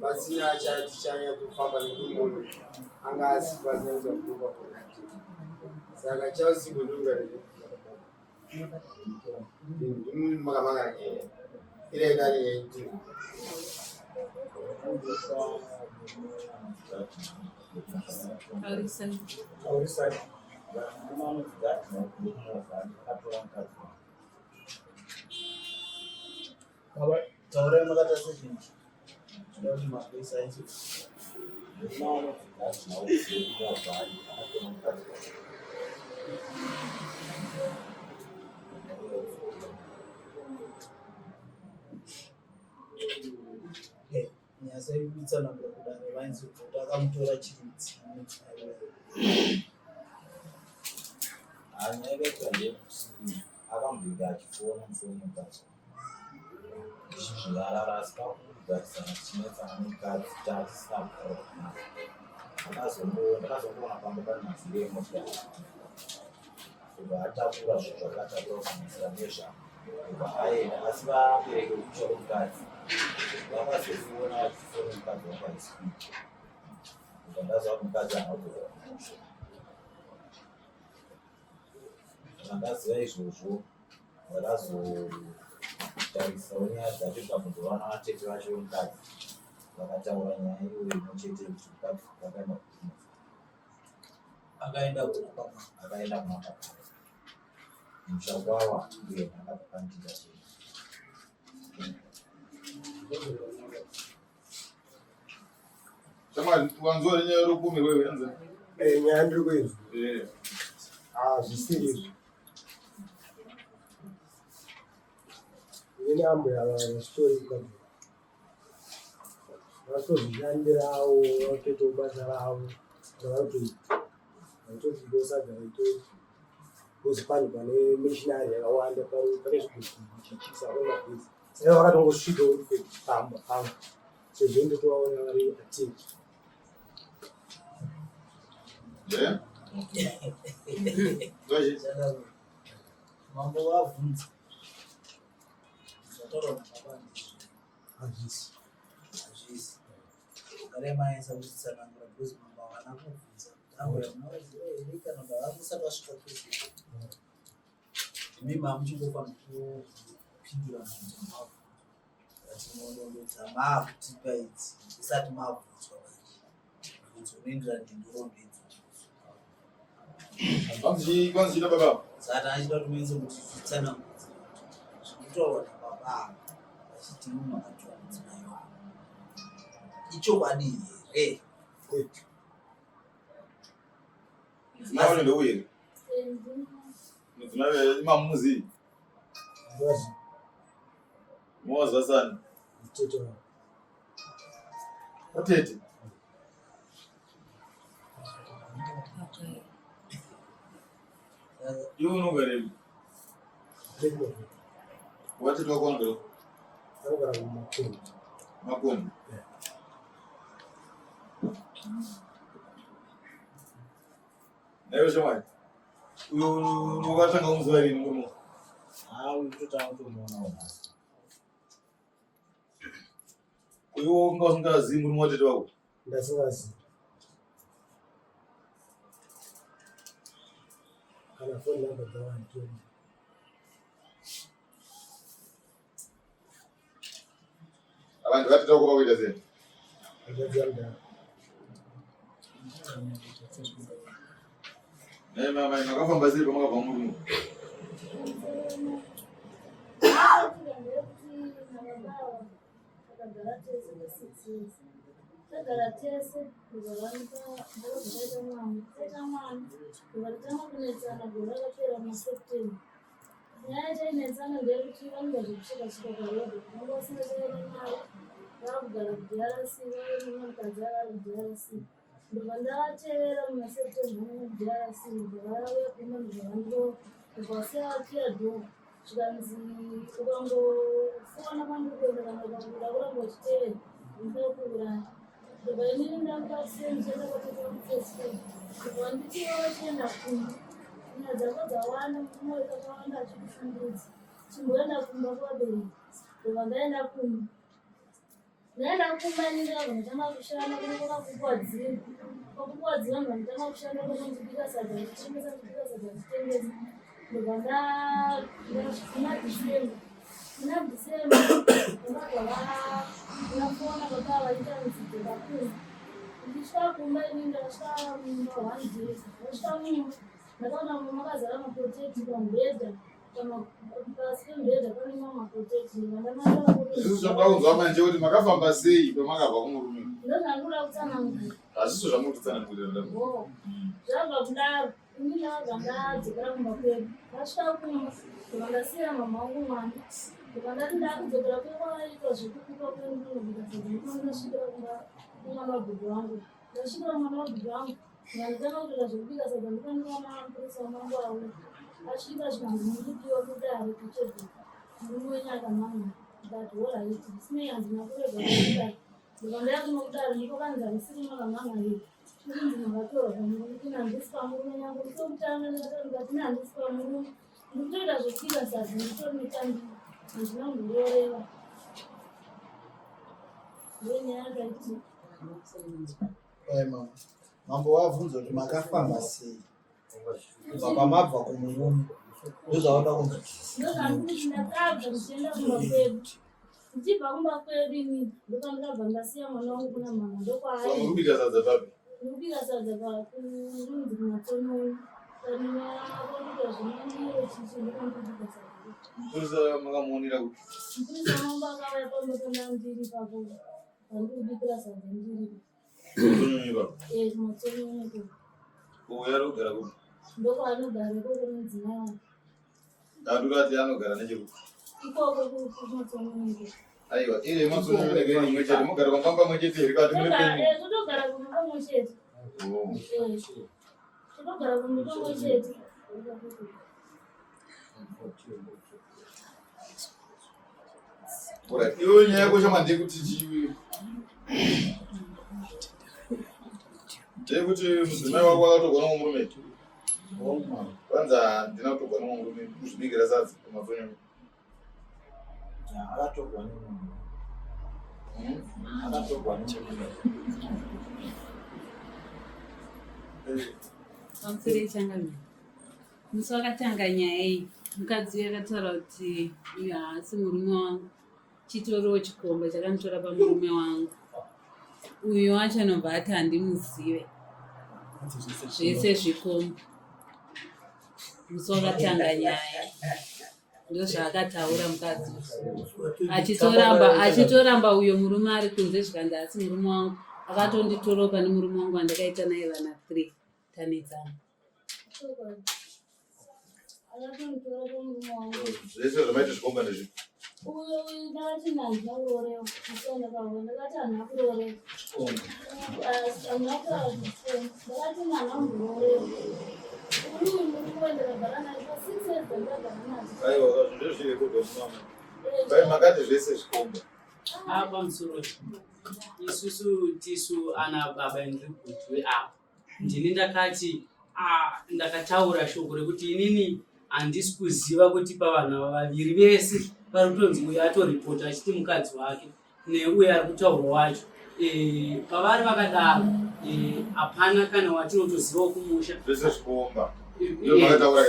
basi chanya kufamba nikumu angasi bazenza kuba saka chausi budunga makamanga ile gari yetu Aurisa Taure magata session. Ndio maafisa hizi. Nyasa ibitsa na kudare vanzi kutakamtora chitsi. Anenge kanje akamubika chifona mfoni mbatso. Zvirararasika kugarisana chinetsa nemukadzi kuti atisina kutaura. Ndakazomboona pamwe pane madziri emotokari. Kubva atakura zvinhu zvakatakurwa kumisira nezvavo. Kubva aenda asi vabereki vekutsva kwemukadzi vakazofuona vachifona mukadzi wakaisipidi. Kubva ndaziva kuti mukadzi haana kutora musho. Ndaziva izvozvo ndakazotarisawo nyaya dzacho pakuzowana vatete vacho vemukadzi vakataura nyaya iyoyo imwechete kuti mukadzi vakaenda kumusha. Akaenda kumapapa musha kwawa uye akapandira chete. Chama wanzo nyaya rukumi wewe anza. Nyaya ndiri kuizwa. Zvisiri. Ini ambo ya story kama. Vasozvishandirawo vakutoita basa ravo ravakutoita. Vachozvidosa garaito kuzi pane pane missionary yakawanda pane zvikuchichisa kwemabhizi. Saka vakatongosvika kufamba pamba. Sezvo ndotovaona vari atiki. Yeah. Mambo wavunza. Zatoro na mabandi. Hazvisi. Karema yenza kusana ngura bhuzi mamba wana kuvunza. Nawe unozi rika namba vakusaka svika kuzi. Mimi amuchingofana kupindura mavu. Vatinoonodza mavu tipa idzi. Isati mavunzwa basi. Vunzonindira ndindoronde idzi. Kwanzi chida baba. Sata achida kumenza kuti zvitsana zvinotaurwa nababa vachiti mumakatwa mudzimai wavo ichokwadi here Mudzimai unondo uye. Mudzimai imamuzi. Mwaza sana. Watete. Iwe unogare watete wako wanogare Makonde. Nayo shamai uyu wakatanga kumuziva rini murume? uyu totanga kutomuona nhasi. Uyu unga usingazivi murume watete wako? Ndasingazivi. Kana phone number dzavantu. Abantu vatete wako vakuita sei? Ndadziamba. Mama makafamba sei pamakabva murume? tagara tese kuvavanza ndakazvakaita mwana taita mwana kuvatanga kunetsana gore rakapera muSeptember. Nyaya chainetsana ndeyekuti vanenge zvekushika-shika parodhi vanenge vasina chaine mari vakugara kuDRC vave nemukadzi avari kuDRC. Ndobva ndavatevera muSeptember muDRC ndakauya kuma ndobva ndikasiya dhoga zvikanzi ukangofona kwandikuenda kana ukabuda kuramba uchitevera ndinokuuraya. Ndobva inini ndakasiyendichienda kwatekwamuFirst. Ndobva ndichiva vachienda kumba nyaya dzako dzawanda mumwoyo kakawanda achikushungurudza chimboenda kumba kuvabereki. Ndobva ndaenda kumba inini ndakabva ndatanga kushanda kune kwakakukwadzira kwakukwadzira ndobva ndatanga kushanda kwekundibika sadza ndichitengesa ndichitengesa. Ndobva muna December ndakabva ndafona kwakava vaita nzidzo ndakunda. Ndichisvika kumba inini ndakasvika mumba 1 day. Ndasvika mumba ndakaona mumba makazara maprotect pamubhedha pasi pemubhedha pane maprotect. Izvi zvakaunzwa manje kuti makafamba sei pamakabva kumurume? Ndozvandinoda kutsanangura. Hazviso zvamutitsanangurira. Zvabva kudaro inini ndakabva ndadzokera kumba kwedu. Ndasvika kumba ndobva ndasiya mama vangu mwana. Ndobva ndati ndakudzokera kwekwaitwa zvekukupa kwedu ndinobika sadza ndasvikira kumba kumwana wabhebhe wangu. Ndasvikira mwana wabhebhe wangu ndanditanga kutoita zvekubika sadza ndikandimwana mupurisa wamangu auya asvika zvikanzi muripiwa kudare kuchebheka murume wenyu akananga. Ndikati olraiti zvisinei handina kurega kudare. Ndobva ndayaguma kudare ndikokanzi harisiri makananga here irinzi makatorwa pamurume ina handisi pamurume nyangu ndisokutanga ndikati handisi pamurume ndikutoita zvekubika sadza nditori netandiri handina kumbororeva. Ndonyaya yakaitika. Mama, mambo wabvunza kuti makafamba sei kubva pamabva kumurume ndozvaoda kunzi ndozvandikuti ndakabva ndichienda kumba kwedu. Ndichibva kumba kwedu inini ndokandakabva ndasiya mwana wangu kuna mama ndokwaai Murikubika sadza papi? ndikubika sadza kunzi kumatononi kaninakoita zvinandiro chichi ndikandibika sadza. Mupurisa makamuonera kuti? Mupurisa wangu akauya pamotonda ndiri papo pandikubikira sadza ndiri Kutononi papo? kumatononi Uya arikugara kuti? ndokwaanogara ikoko mudzimai wangu Andikati anogara nechekuti? ikoko kumatononi. Aiwa, iri matsononi nege imwe chete mugara pamamba mwe chete here kati mune penyu? Kutogara kumba kumwe chete. Kutogara kumba kumwe chete. Ora, iwe nyaya yako chama ndekuti chiwi. Ndekuti mudzimai wako akatogona kumurume. Kwanza ndina kutogona kumurume kuzvibikira sadza kumatononi. akatogwa nemunhu akatogwa nechekuda pamusoro changanya musi wakatanga nyaya iyi mukadzi akataura kuti uyu haasi murume wangu chitoriwo chikomba chakanditora pamurume wangu uyo wacho anobva ati handimuzive zvese zvikomba musi wakatanga nyaya ndozvaakataura mukadzi achitoramba uyo murume ari kunze zvikanzi asi murume wangu akatonditorowo pane murume wangu andakaita naye vana 3 tanetsana. Zvese zvamaita zvikomba ndezvi. Uyu ndakati nhandya kurorewa asiona pamwe ndakati handina kurorewa ndakati mwana murorewa uyu murume ndakagara naye pa6 years ndakagara naye. Aiwa, ndezvirekodwa mama. Bai makati zvese zvikomba. Pamusoro isusu tisu ana baba endrikuti weapa ndini ndakati ndakataura shoko rekuti inini handisi kuziva kuti pavana vaviri vese vari kutonzi uyo atoripota achiti mukadzi wake neuyo ari kutaurwa wacho pavari vakadaro hapana kana watinotozivawo kumusha Zvese zvikomba. Ndio makataura.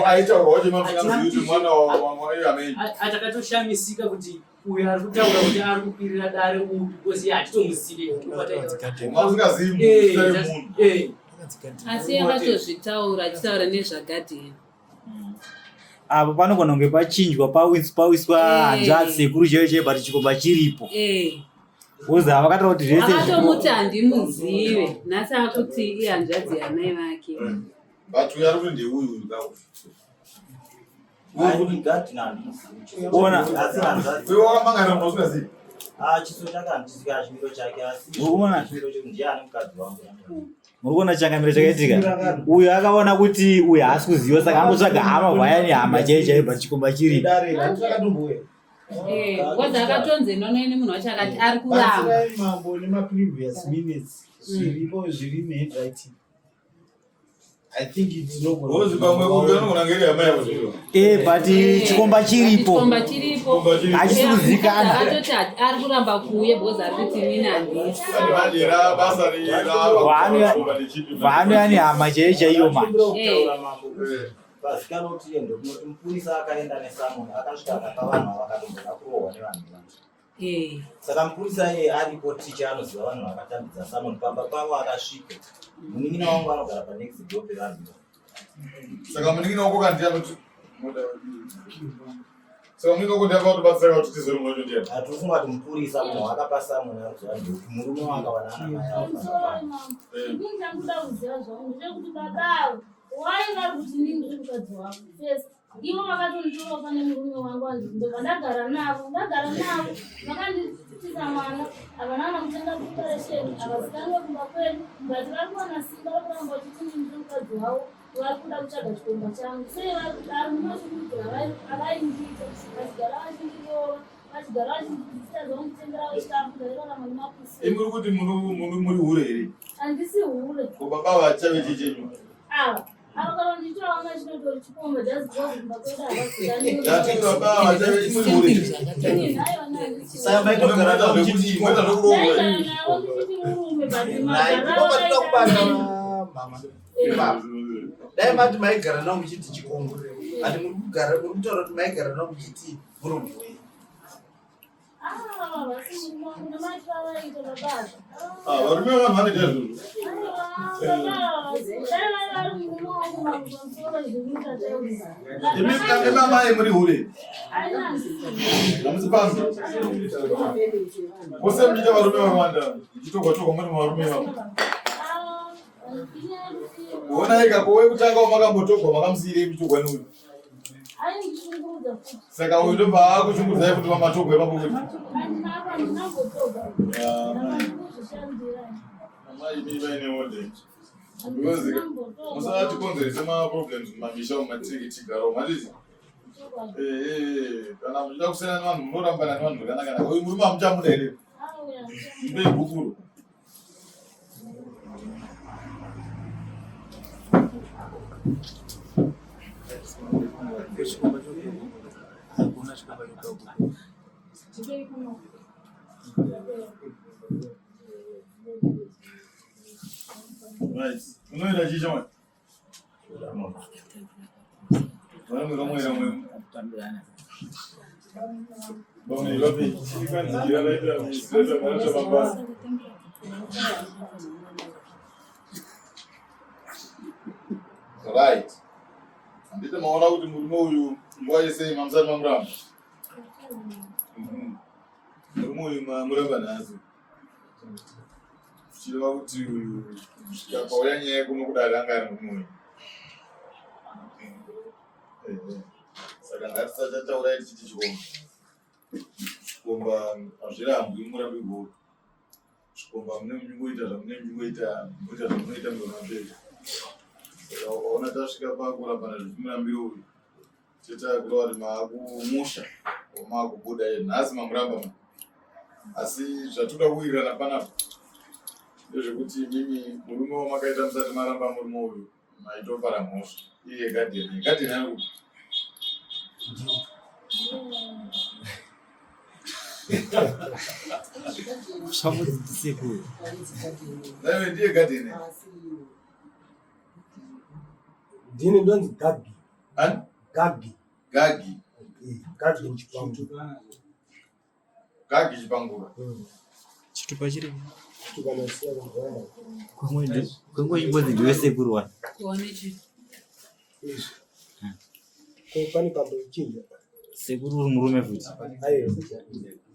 Aitaurwa wacho mafunazi kuti mwana wa ameni. Atakatoshamisika kuti uyo ari kutaura kuti ari kupirira dare upi kozi hatitomuzive. Mafunazi munhu. Asi yakatozvitaura achitaura nezvagadheni. Apo panogona kunge pachinjwa pawiswa hanzvadzi sekuru chaiyo chaiyo but chikomba chiripo. uza vakataura kuti zvese vakatomuti handimuzive nhasi akuti ihanzvadzi yanai vake but uyo ari kuti ndeuyu uyo wakamangana unosingazivi chiso chakandisika chimiro chake asi ndiani mukadzi wangu muri kuona changamiro chakaitika uyo akaona kuti uyo haasi kuziva saka angotsvaga hama vayani hama chaichaibva chikomba chiri kodza akatonze nonoine munhu wacho akati ari kuramba mambo nemaprevious minutes zviripo zviri muhandwriting. I think it's no good. But chikomba chiripo hachisi kuzivikanwa atoti ari kuramba kuuye because ari kuti inini handisi vaanoya nehama chaiyo chaiyo manje pasikanoti ende kunoti mupurisa akaenda nesamoni akasvika akapa vanhu vakatomboda kurohwa nevanhu vanhu. Saka mupurisa iye aripo ticha anoziva vanhu vakatambidza samoni pamba pavo akasvika munin'ina wangu anogara panext door pevanhu. Saka munin'ina wako kandianoti saka munin'ina wako ndiava kuti batsaka kuti tizori mwoyo ndiani hatifunga kuti mupurisa munhu akapa samoni anoziva kuti murume wakawana ana mai avo. Inini ndanguda kuziva zvangu ndechekuti babavo waingari kuti ndini ndiri mukadzi wako first ivo vakatonditora pane murume wangu ndobva ndagara navo vakanditisa mwana havana namutenga preparation havazikanwe kumba kwedu but vari kuwana simba rokuramba vachiti ndini ndiri mukadzi wavo vari kuda kutsvaga chikomba changu sei ari munochikudzira avaindita vachigara vachindirova vachigara vachindita zvomutengera vechitafu ndairarama nemapusi. Muri kuti muri hure here handisi hure ko baba vachave chichenyu ava nditora vanga chinotori chikomba jazikumba kwedu havazigani yati baba vachave muri hure Saka maitogara kuti mweta nokurohwa dai mati maigara navo muchiti chikomba ati muri kutaura kuti maigara navo muchiti murume wei varume vanhu vanoita izvozvo emamai muri hure hamusi pasi mose muchiita varume vawanda ichitogwa muri varume vavo ona ikako wekutanga wamakambotogwa makamusiyirei muchitogwa neuyu saka uyu ndobva akushungudzai kuti vamatogwa ipapo kuti amai mii vaineode because musatikonzerese maproblems mumamisha mumatiriki tigaro matizi kana muchida kusiyana nevanhu munorambana nevanhu zvakanaka uyu murume hamuchamuda here ndoibhukuro right unoenda chicha mwana vanomwekamwera mwemu vamwe vape chikanzikira vaita misireta vanaita mabasa right handiti maona kuti murume uyu nguva yesei mamusati mamuramba murume uyu mamuramba nhasi chireva kuti uyu kusvika pauya nyaya kuno kudari anga ari murume uyu saka ngatisachataurai tichiti chikomba hazvirambwi murambi guru chikomba mune munyingoita zvamune munyingoita muita zvamunoita muromaperi saka ukaona tasvika pakurambana zvichimurambiro uyu tetakureva kuti maakumusha maakubuda nhasi mamuramba asi zvatoda kuwirirana panapa ndezvekuti mimi murume wamakaita musati maramba murume uyu maitopara mhosva iye gadheni ari kuti naive ndiye gadheni ndini ndonzi gagi ani gagi gagi gagi muchipangu gagi chipangura chitupa chiri tukanasiya kugara kwenguva chimbodzi ndiwesekuru wani kuone chi ko pane pambo chinja sekuri uri murume futi. Aiyo.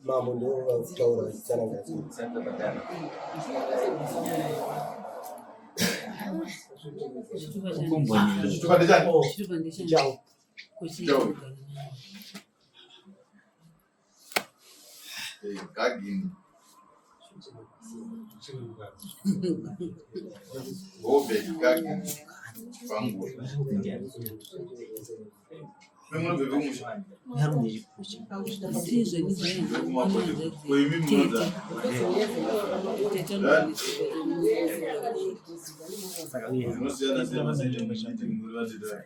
Mambo ndio wakutaura sana ngazi. Chitupa ndechani? Chao. Gagini. Gobe gagini. Pangu. Mimi bebe umusha. Kwa hivi mmoja. Unasiana sema sasa mshite ngurwa tida.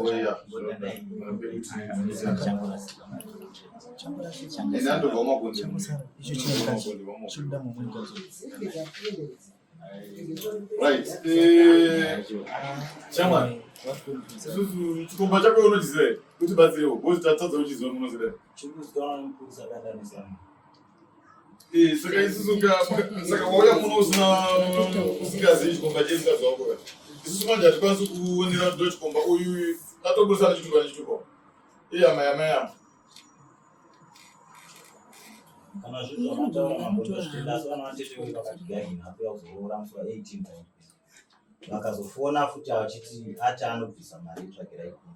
Oya. Nendo goma kunje. Right. Chama. Chikomba chako unochiziva kuti batsirewo bozi tatadza uchiziva munoziva saka isusu saka wauya muno usingazivi chikomba chesingaziva kuva isusu manje hatikwanisi kuonera ndo chikomba uyu tatoburisana chitupa nechitupa iyama kana zvinhu zvamataura mambotosvitenda asi vanovatete pakati gagini akuya kuzoora musi wa18 vakazofona futi vachiti ati anobvisa mari tsvagira ikumi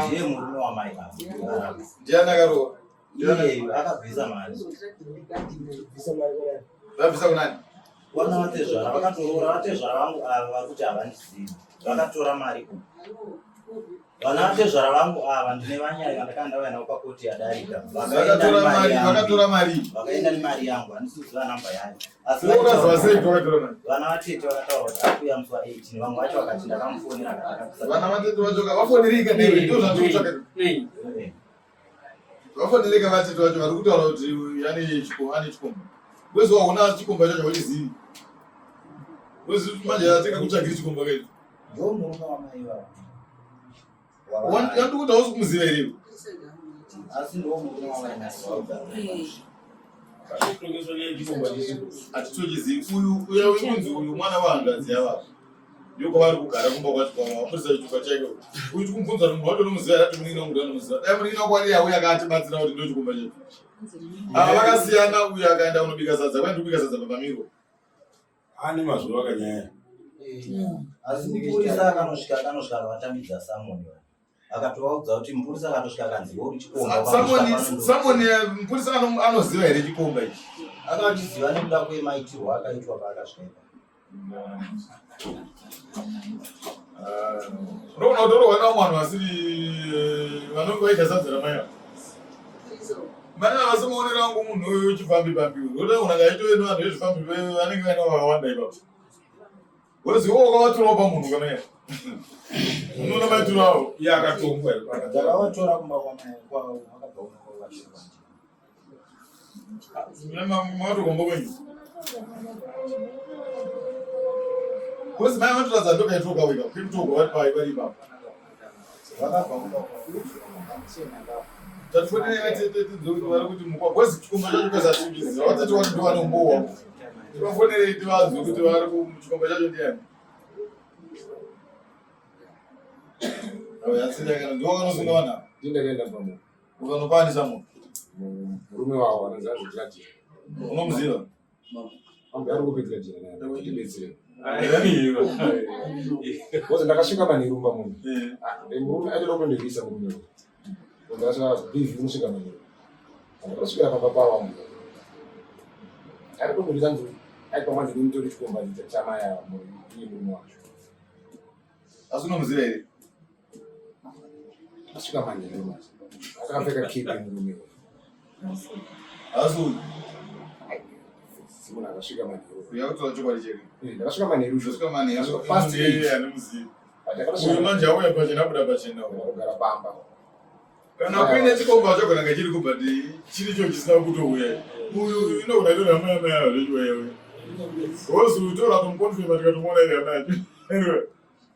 ndiye murume wamai ndiani akarowa iyeyu akabvisa mari vabvisa kunani vana vatezvara vakatoroora vatezvara vangu ava vakuti havandisivi vakatora mari ku vana vatezvara vangu ava ndine vanyaya vandakanda vainawo pakoti yadarika vakatora mari vakaenda nemari yangu handisiziva namba yayo asi vana vatete vakataura kuti akuya musi wa18 vamwe vacho vakati ndakamufonera vana vatete vacho vafonerika ndozvatotsvaka vafonerika vatete vacho vari kutaura kuti ane chikomba wezi waona chikomba chacho vachizivi wezi manje atenga kutsvagira chikomba kaizvo ndo murume wamai vavo wandikuti hausi kumuziva irivo asi ndo murume wamai hatitochizivi uya wekunzi uyu mwana wahangadzi yavavo ndokwavari kugara kumba kwati kwamapurisa chitupa chaiko uyu tikumubvunza kuti munhu watonomuziva yati munin'a kuti anomuziva dai munin'a kwari yauya akatibatsira kuti ndo chikomba chetu ava vakasiyana uyu akaenda kunobika sadza kwai ndikubika sadza papamiro ane mazuva akanyanya asi mupurisa akanosvika akavatambidza samoni akatovaudza kuti mupurisa akatosvika akanziva uri chikomba samoni mupurisa anoziva here chikomba ichi akachiziva nekuda kwemaitirwo akaitwa paakasvika ndoona kuti orohwana mwanhu asiri vanonge vaita sadza ramaya mana vasimaonera wangu munhu uyu chifambi-fambi roda unanga aitoenda vanhu vezvifambi vanenge vaina vakawanda ipapo weziwo wakavatora pamunhu kana unoona maitiro avo iye akatongwa ndakavatora kumba kwamai matokomba kwenyu kozi mai vatoradza ndokaitoka wega kuitogwa vari vari ipapo tatifonerei vari kuti mukwakwezi chikomba chacho kwezatiuchiziva vatati wati ndovanombowa tivafonerei tivanzwe kuti vari kuchikomba chacho ndiani yatsindakana ndiwakanosunga vanhu ndindakaenda pamo ukanokwanisa munhu murume wavo anozazvitati unomuziva ambe ari kupedzera jira naye ndibetsere kozi ndakasvika manherumba munhu murume aitoda kundondivisa murume ndakasvika bhizi unosvika manheru ndakasvikira pamba pava munhu ari kundondivisa nzuri aipa mwanzi ndinitori chikomba chamaya iye murume wacho asi unomuziva here asvika manheru masi akapfeka kipi murume asi uyu munhu akasvika manheru yakutaura chokwadi cheri ndakasvika manheru svika manheruanemuzivi uyu manje auya pachena buda pachena kugara pamba kana kuine chikomba chakonanga chiri kubati chiricho chisina kutouya uyu inogona ito hamayamayava zvechiwayauya gozi utora tomukonfirma tikatomuona iri hama yacho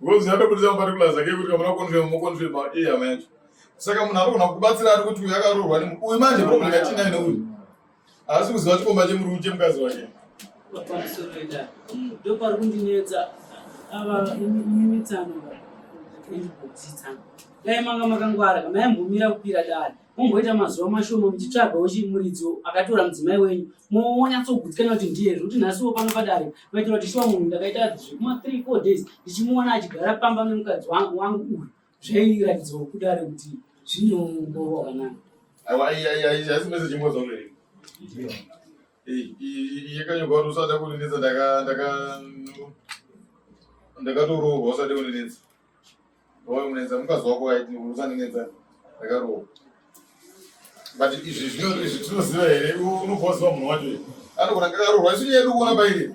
gozi yatobudisa muparticulars ake kuti kamuna kukonfirma mukonfirma iye hama yacho saka munhu anogona kubatsira ari kuti uyu akaroorwa uyu manje problem yatinaine uyu haasi kuziva chikomba chemukazi wake ndo pari kundinetsa ava imitsano irikudzidza dai manga makangwara kana yambomira kupira dare momboita mazuva mashoma muchitsvaga muridzi akatora mudzimai wenyu monyatsogutikana kuti ndiye zvokuti nhasiwo pano padare maitira kuti shuwa munhu ndakaita zvekuma 3-4 days ndichimuona achigara pamba nemukadzi wangu uyu zvairatidza kudare kuti zvinomborwa wakanaka. Asimese chimboza mberi. Yakanyorwa kuti usada kuninetsa ndakatorohwa usada kuninetsa. Wawe munetsa mukadzi wako waiti usanenetsa ndakarohwa. But izvi zvinoziva here unopoziva munhu wacho here. Anogona ndakarohwa isi yedu kuona pairi.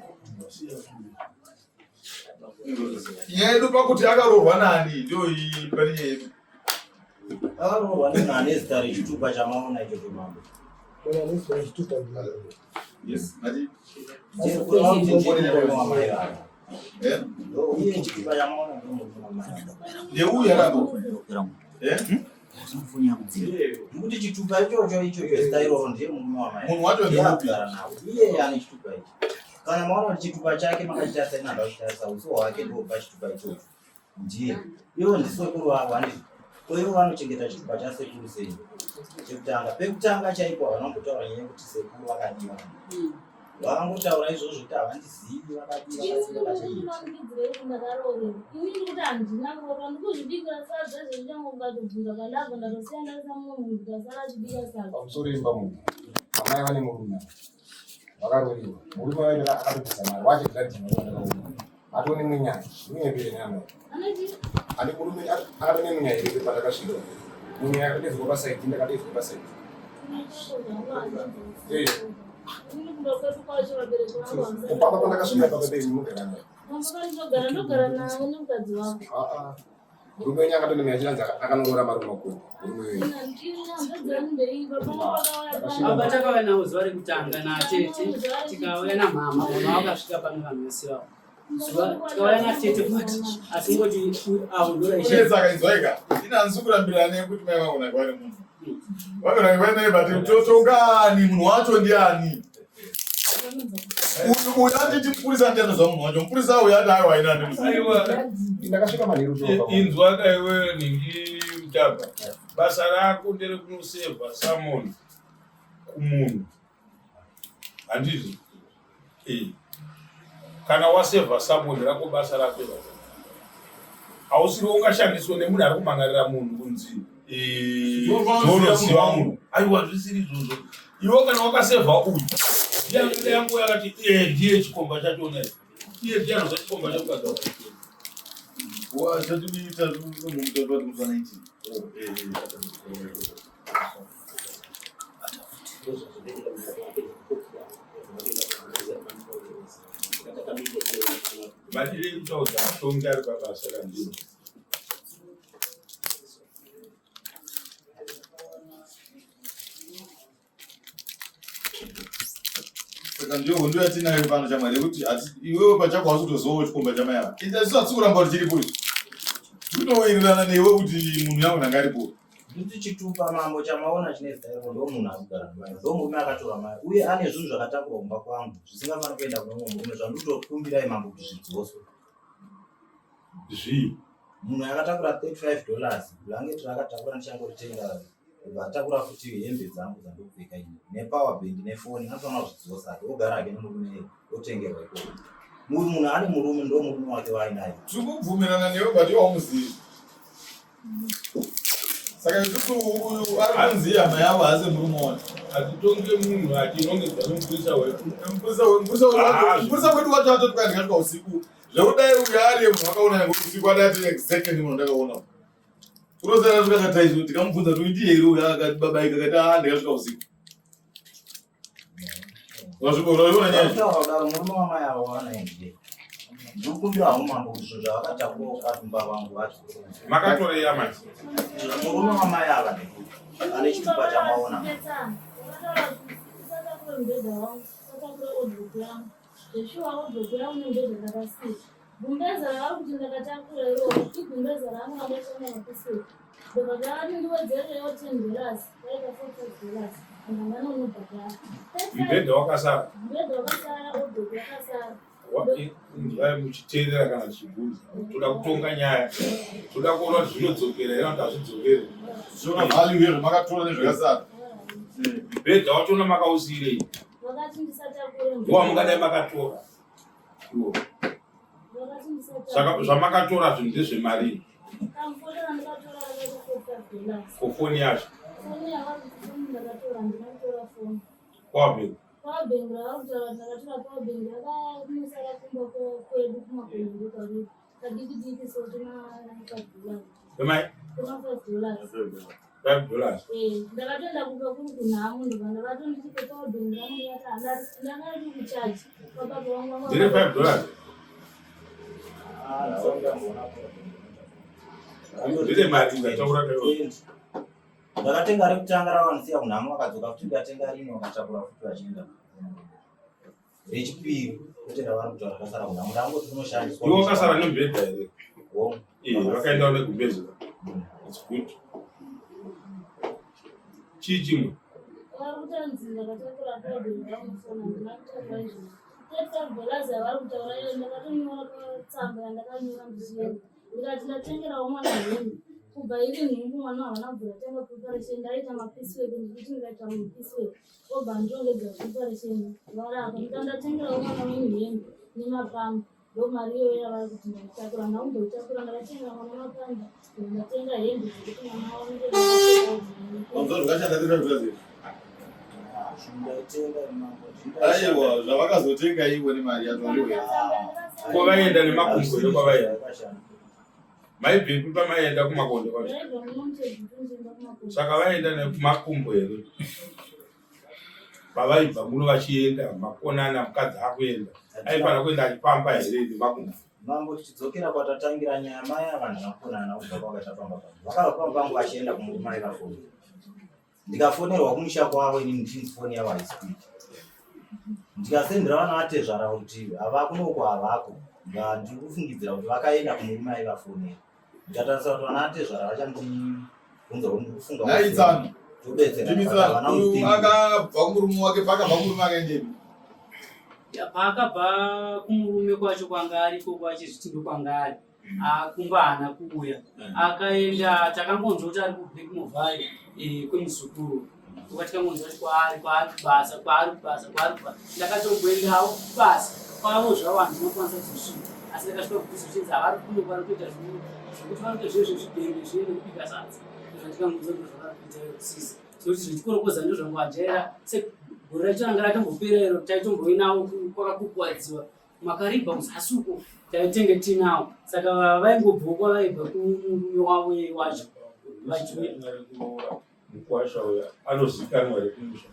Yedu pakuti akarohwa nani ndio iyi pani yedu. Akarohwa nani ezita rechitupa chamaona icho chemambo. Kuna nezita rechitupa Yes, Mati. Ndeuyu yakabo. Nekuti chitupa ichocho zita iroro ndiye murume wamai. Munhu wacho ndiyagara nawo. Iye ane chitupa ichi. Kana maona kuti chitupa chake makachitarisa inanda kuchitarisa uso hwake ndopa chitupa ichocho. Ndiye. Iwo ndisekuru wavo handizvo. Ivo vanochengeta chitupa chasekuru sei. Chekutanga pekutanga chaipo vanongotaura nyaya kuti sekuru vakadiwa. Vakangotaura izvozvo kuti havandizivi vakadiwa. pamusoro imba munhu amai vane murume vakaroriwa murume wacho akatobvisa mari wacho kudadhima atone munyaya munyaya mberi neamai ane murume akatone munyaya iri patakasvika munyaya akadedzwa pasaidi ndakadedzwa pasaidi papa pandakasvika papaberi mugara murume wenyu akatone munyaya chinanzi akanongora marume makuru murume wenyu Aba takauya nawo zuva rekutanga natete tikauya namama mama wakasvika pano vanosiwawo tikauya natete kuti asingoti akainzwaika inanzi kurambirana nekuti mai vagona kwari munhu vagona kwainaye bati totongani munhu wacho ndiani uyu anditi mupurisa ndianozva munhu wacho mupurisa uyu ati aiwa inani ndakasvika manheru inzwaka iweyo ningi mutaba basa rako nderekunosevha samoni kumunhu handizvo kana wasevha samoni rako basa rako hausiri ungashandiswa nemunhu ari kumangarira munhu kunzi zonoziva munhu aiwa zvisiri izvozvo iwo kana wakasevha uyu yangu yakati ndiye chikomba chachona iye ndianozva chikomba chakukadza watatiita nomutatatimufanaitii madiri kutaudza atongi ari pabasa randiro saka ndiyo hondo yatinayo pano chamwari yekuti iwewe pachako hausi kutozivawo chikomba chamayava isati kuramba kuti chiripo ichi tinowirirana newe kuti munhu yangu nanga aripo kuti chitupa mambo chamaona chine zita iroro ndo munhu akugara naye ndo murume akatora mai uye ane zvinhu zvakatakura kumba kwangu zvisingafani kuenda kune mumwe murume zvandotokumbirai mambo kuti zvidzoswe zvii munhu akatakura $35 blanketi rakatakura ndichangoritenga vatakura futi hembe dzangu dzandopfeka ine nepower bank nefoni anofanira kuzvidzosa ogara hake nemurume otengerwa ikoko munhu ane murume ndo murume wake wainaye tikubvumirana newe but iwaumuzivi saka isusu uyu ari kunzi hama yavo hasi murume wacho hatitonge munhu achinongedzwa nomupurisa mupurisa kwedu wacho atotokandikasvika usiku zvekudai uyu ari munhu wakaona usiku adati exactly munhu ndakaona kurosara tukakataizvo tikamubvunza kuti ndiye iri uyu akatibabaika kati ndikasvika usiku wasvikoraona nyaya murume wamai avo wanaende ndikumbira havo mambo kuti zvinhu zvavakatakura ukatumba vangu vacho makatorei amai murume wamai ava ane chitupa chamaona gumbeza ravari kuti ndakatakura irovo igumbeza raangadatanaapesei ndokatavati ndiwedzerewo $10 vaita $40 ndanganonobatara mubhedha wakasara mubhedha wakasara odhoku wakasara Vai muchiteerera kana chibvunza. Toda kutonga nyaya. Toda kuona kuti zvinodzokera here kuti hazvidzokeri. Zvona value here makatora nezvakasara. Mibhedha wachona makausirei. Vakati ndisatakure. Ndiwa mungadai makatora. Vakati ndisatakure. Saka zvamakatora zvinhu ndezvemari. Kamfora ndakatora $45. Kofoni yacho. Foni ndakatora ndinatora foni. Kwabheka. Kwabhenga vakutaura ndakatora kwabhenga vakamusara kumba kwedu kumakongo kari kadiki so $5. Emai? $5. $5. Ndakatoenda kuba kuri kunhamu ndakatonditipe kwabhenga ndakati kuchaji pababa wangu Ndine $5. Ndine mari ndataura kayo. Ndakatenga rekutanga ravanosiya kunhamu vakadzoka kuti ndikatenga rimwe vakatakura futi vachienda. Rechipiri kutenda vari kutaura rakasara kunhamu ndangoti kunoshandiswa. Iwo wakasara nemubhedha here? Vakaendawo negubhedha. It's good. Chii chimwe? Vari kutanzi ndakatakura kwabhenga mufoni ndinakutaura izvozvo. $35 vari kutaura iyo ndakatonyora patsamba yandakanyora ndichienda. Ndikati ndatengerawo mwana heni. Kubva iri nhumbu mwana havana bvura tanga preparation ndaita mapiswek ndikuti ndikaita mapiswek obva ndongedza preparation varapa ndikandatengerawo mwana wenhembe nemapamba ndomari iyoyo yavari kuti ndaitakura ndakumboitakura ndakatenga mwana mapamba ndatenga hembe dzekuti mwana Aiwa, zvavakazotenga iwe nemari yacho. Kwavaenda nemakumbo here kwavaenda. Maibhipi pamaenda kumakonde kwacho. Saka vaenda nekumakumbo here. Pavaibva muno vachienda makonana mukadzi akuenda. Aifana kuenda achipamba here nemakumbo. Mambo tichidzokera kwatatangira nyaya maya vanhu vakakonana kubva kwakaita pamba. Vakavapamba vangu vachienda kumurume aivafona. Ndikafonerwa kumusha kwavo inini ndichinzifoni yavo haisipiki. Ndikasendera vana vatezvara kuti havakunoko havako. Ndiri kufungidzira kuti vakaenda kumurume aivafonera. Ndikatarisa kuti vana vatezvara vachandibvunza kuti ndiri kufunga. Naitsano. Tobetsera. Uyu akabva kumurume wake pakabva kumurume akaendepi? Paakabva kumurume kwacho kwanga ariko kwachizviti ndo kwanga ari. Akumba haana kuuya. Akaenda takangonzwa kuti ari kubve kumovhari kwemuzukuru. Ukatikangonzwa kuti kwaari kubasa. Ndakatogwendawo kubasa. Kwavo zvavo handinokwanisa kuzvisvika. Asi ndakasvika kuzvichinzi havari kuno vari kuita zvokuti vari kuita zvezvo zvidhende zviende kubika sadza. Zvandikangonzwa kuti zvavari kuita rusisi. Sokuti zvichikorokoza ndozvangu hajaira segore racho ranga ratambopera iro taitomboinawo kwakakukwadzwa. Makaribva kuzasi uko taitenge tinawo. Saka vaingobvokwa vaibva kumurume wavo wacho. Mukwasha uya anozikanwa here kumusha.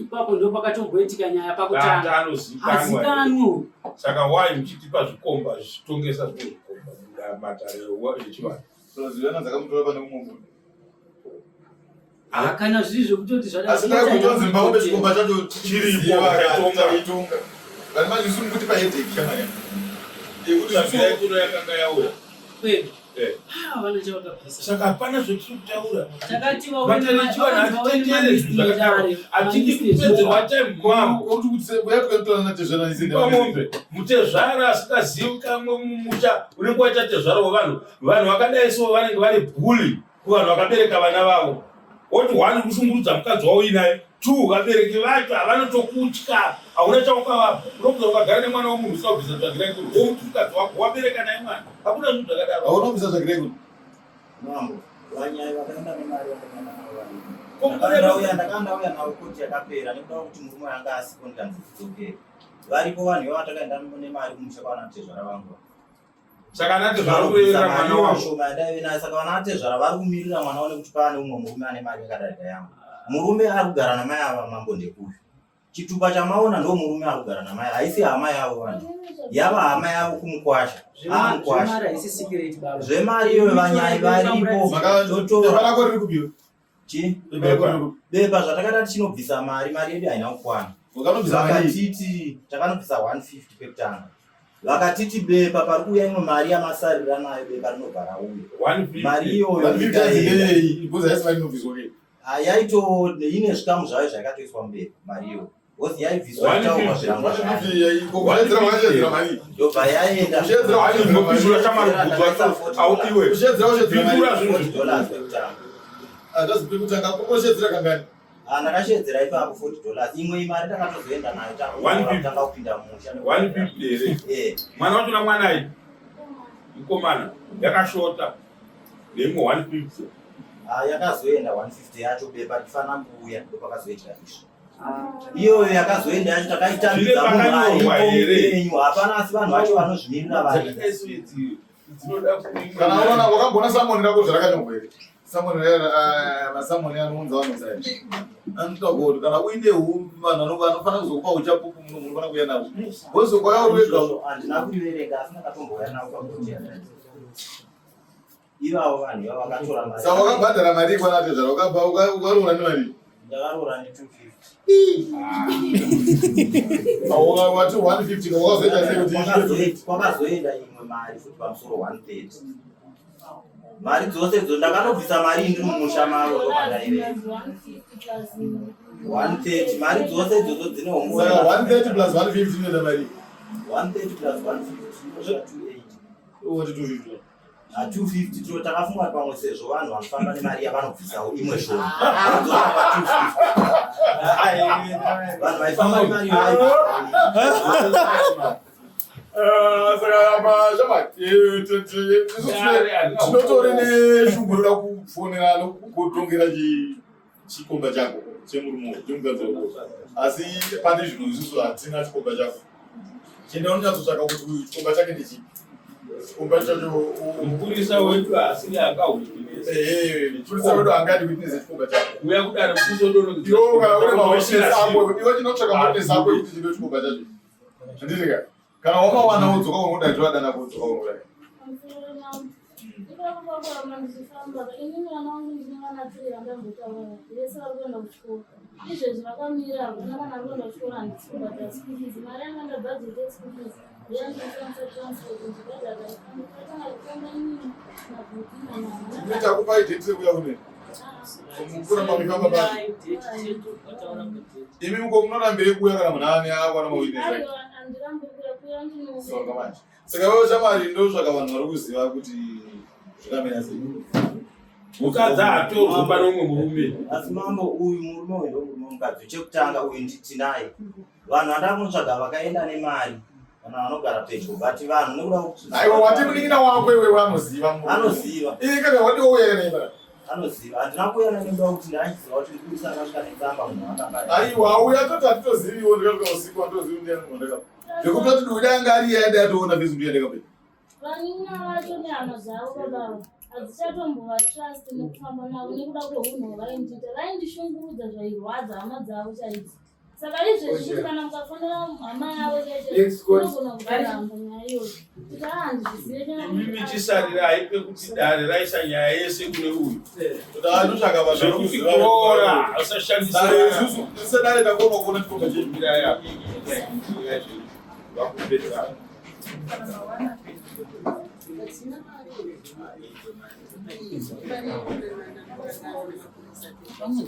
Ipapo ndo pakatomboitika nyaya pakutanga. Anozikanwa. Saka wai muchitipa zvikomba zvichitongesa zvikomba matariro echivanhu. Zviana dzakamutora pane umwe. Kana zviri zvekutoti zvada. Asi dai kutonzi mbaombe chikomba chacho chiripo akatonga. Vana mazvisumi kuti paheadache kana. Yekuti zvira kuno yakanga yauya. Kweli. Vana chavakapisa. Saka hapana zvekutaura. Takati vachiwana hatitendere zvakadaro. Hatidi kupedzerwa time kwavo. Kuti uya tukatora natezvara isinde. Pamombe mutezvara asikazivi kamwe mumusha unenge waita tezvara wevanhu. Vanhu vakadai so vanenge vari bhuli kuvanhu vakabereka vana vavo. Oti 1 kushungurudza mukadzi wauinaye. 2 vabereki vacho havanotokutya. Hauna chaukavapa. Unokuza ukagara nemwana womunhu usikabvisa tsvagirai kuti womuti mukadzi wako wabereka naye mwana. Hakuna zvinhu zvakadaro. Hauna kubvisa tsvagirai kuti. Mambo, vanyai vakaenda nemari vakandauya ndakandauya nawo kuti yakapera nekuda kuti murume anga asipo ndikanzi kudzokera. Varipo vanhu ivavo takaenda nemari kumusha kwana tezvara vangu. Saka anatezvara kurerera mwana wavo. Shoma yadai naye saka vana tezvara vari kumirira mwana wavo nekuti pane umwe murume ane mari yakadarika yangu. Murume ari kugara namai ava mambo ndekupi. Chitupa chamaona ndo murume ari kugara namai haisi hama yavo vanhu. Yava hama yavo kumukwasha. Zvemari haisi secret baba. Zvemari iyo vanyai varipo. Totora riri kubiwa. Chi? Bepa zvatakada tichinobvisa mari yedu haina kukwana. Vakatiti takanobvisa 150 pekutanga. Vakatiti bepa pari kuuya imwe mari yamasarira nayo bepa rinobva rauya. Mari iyoyo ibvudza yese vari inobviswa ke. Yaito ine zvikamu zvayo zvakatoiswa mubepa mari iyo. Wozi yaibviswa tauma zvangu. Kushedzera washedzera mari. Ndobva yaenda. Kushedzera washedzera mari. Kushedzera chamari kudzwa au iwe. Kushedzera washedzera mari. $40 kwekutanga. Hatazi kwekutanga kushedzera kangani. Ndakashedzera ipapo $40. Imwe imari ndakatozoenda nayo tanga kupinda mumusha. 150 here. Mwana wacho na mwana ai. Ikomana yakashota. Nemo 150. Yakazoenda 150 yacho bepa tifana mbuya ndopakazoitira izvo. Iyo yakazoenda yacho takaitambidza munhu hapana asi vanhu vacho vanozvimirira vari. Kana unaona wakambona Samoni rako zvarakanyogwa here. Masamoni anounza vanosai. Anotogoti kana uine vanhu vanofana kuzokupa uchapupu munhu unofana kuuya navo. Wozokwaya uri wega. Handina kuiverenga asi ndakatomboya navo pakutia. Ivavo vanhu vakatora mari. Saka wakabhadhara mari kwanati zvaro ukaroora nemari. Ndakaroora ne250. Wati 150 wakazoita sei kuti kwakazoenda imwe mari futi pamusoro 130. Mari dzose dzo ndakatobvisa mari ndiri mumusha mavo ndopandaive 130 mari dzose idzodzo dzine homo. Saka 130 plus 150 inoita mari 130 plus 150 oti 250. 250 tiro takafunga pamwe sezvo vanhu vanofamba nemari yavanobvisawo imwe shoma. Vanhu vaifamba nemari tinotori neshunguru raku kufonera nokutongera chikomba chako chemurume chemukadzi wako, asi pane zvinhu isusu hatina chikomba chako. Chenda unonyatsotsvaka kuti uyu chikomba chake ndechipi. Chikomba chacho mupurisa wedu asiri akahwinisa. Mupurisa wedu angadi witness chikomba chako. Uya kudaro kuzodono iwo kana uri mawitness ako, iwe chinotsvaka mawitness ako kuti chive chikomba chacho. Zvindirika. Kana wakawana wodzoka unoda chiwadana kodzoka unoda. Izvezvi vakamira hakuna kana kuenda kuchikora handisibhadhara school fees. Mari yanga ndabhadhete school fees yandishandisa transport ndibhadhara ikatanga kufamba inini nabhuki Nita kupa ideti kuya kune. Mukura mamifamba ba. Imi muko munorambire kuya kana munani akwana mawitness ake. Andirambe kuya ndino. Saka manje. Saka wewe chamari ndo zvaka vanhu vari kuziva kuti zvakamira sei. Mukadzi atorwa pane umwe murume. Asi mambo uyu murume uyu ndo murume mukadzi. Chekutanga uyu nditinaye. Vanhu vandamutsvaga vakaenda nemari. Kana vanogara pedyo but vanhu nekuda kuti aiwa wati munin'ina wako iwe wanoziva munhu. Anoziva. Kaka wati wouya neiba. Anoziva. Handina kuuya nekuda kuti ndachiziva kuti ndikuisa kasvika netsamba munhu akanga. Aiwa auya toti hatitoziviwo ndikasvika usiku handozivi ndiani munhu ndaka. Zvekutoti duda anga ari yaide atoona bhizi ndiye ndakapedza. Vanina vacho nehama dzavo baba hadzichatambova trust nekufamba navo nekuda kweunhu hwaindiita. Vaindishungurudza zvairwadza hama dzavo chaidzi. Saka izvezvi kuti kana mukafonera hama yavo chaizvounogona kutaramba nyaya iyoyo kuti handizvizive Mimi chisarira haipe kuti dare raisa nyaya yese kune uyu. Kuti anotsvaka vanhu Zvekuzvikora usashandisa isusu tisadare takoma kuona chikomba chedu. mbira yako. Vakupedza. Vamos